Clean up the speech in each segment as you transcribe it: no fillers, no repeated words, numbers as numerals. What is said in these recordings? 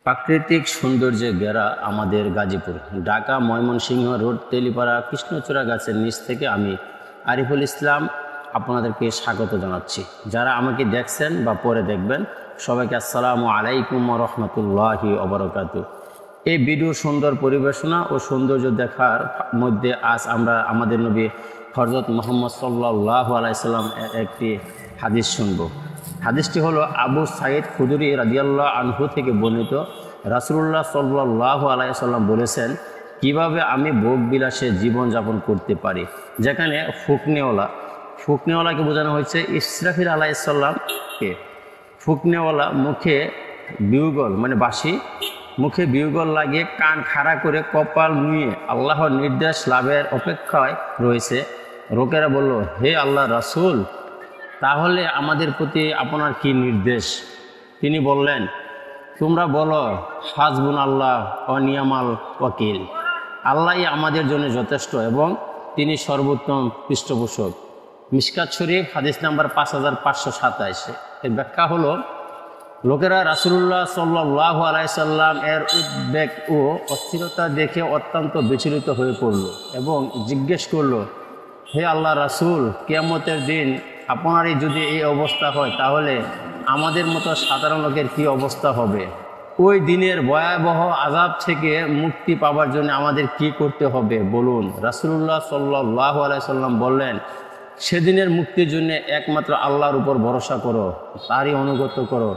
প্রাকৃতিক সৌন্দর্যে ঘেরা আমাদের গাজীপুর, ঢাকা ময়মনসিংহ রোড, তেলিপাড়া কৃষ্ণচূড়া গাছের নিচ থেকে আমি আরিফুল ইসলাম আপনাদেরকে স্বাগত জানাচ্ছি। যারা আমাকে দেখছেন বা পরে দেখবেন, সবাইকে আসসালামু আলাইকুম রহমতুল্লাহি ওবরাকাতুহু। এই ভিডিও সুন্দর পরিবেশনা ও সৌন্দর্য দেখার মধ্যে আজ আমরা আমাদের নবী হযরত মুহাম্মদ সাল্লাল্লাহু আলাইহি সাল্লাম একটি হাদিস শুনব। হাদিসটি হলো আবু সাঈদ খুদরি রাদিয়াল্লাহু আনহু থেকে বর্ণিত। রাসূলুল্লাহ সাল্লাল্লাহু আলাইহি সাল্লাম বলেছেন, কিভাবে আমি ভোগ বিলাসে জীবনযাপন করতে পারি। যেখানে ফুকনেওয়ালাকে বোঝানো হয়েছে ইসরাফিল আলাইহিস সালামকে। ফুকনেওয়ালা মুখে বিউগল মানে বাঁশি, মুখে বিউগল লাগিয়ে কান খাড়া করে কপাল নুয়ে আল্লাহর নির্দেশ লাভের অপেক্ষায় রয়েছে। লোকেরা বলল, হে আল্লাহ রাসূল, তাহলে আমাদের প্রতি আপনার কি নির্দেশ? তিনি বললেন, তোমরা বলো হাসবুন আল্লাহ ও নিয়ামাল ওয়াকিল, আল্লাহই আমাদের জন্য যথেষ্ট এবং তিনি সর্বোত্তম পৃষ্ঠপোষক। মিশকাত শরীফ হাদিস নাম্বার 5527। এর ব্যাখ্যা হলো, লোকেরা রাসূলুল্লাহ সাল্লাল্লাহু আলাইহি সাল্লাম এর উদ্বেগ ও অস্থিরতা দেখে অত্যন্ত বিচলিত হয়ে পড়ল এবং জিজ্ঞেস করল, হে আল্লাহ রাসূল, কিয়ামতের দিন আপনারই যদি এই অবস্থা হয়, তাহলে আমাদের মতো সাধারণ লোকের কি অবস্থা হবে? ওই দিনের ভয়াবহ আযাব থেকে মুক্তি পাওয়ার জন্য আমাদের কি করতে হবে বলুন। রাসূলুল্লাহ সাল্লাল্লাহু আলাইহি সাল্লাম বললেন, সেদিনের মুক্তির জন্য একমাত্র আল্লাহর উপর ভরসা করো, তারই অনুগত করো,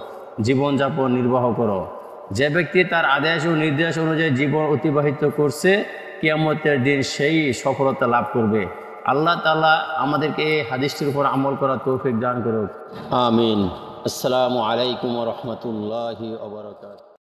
জীবনযাপন নির্বাহ করো। যে ব্যক্তি তার আদেশ ও নির্দেশ অনুযায়ী জীবন অতিবাহিত করছে, কিয়ামতের দিন সেই সফলতা লাভ করবে। আল্লাহ তাআলা আমাদেরকে এই হাদিসটির উপর আমল করার তৌফিক দান করুক। আমিন। আসসালামু আলাইকুম ওয়া রাহমাতুল্লাহি ওয়া বারাকাতুহু।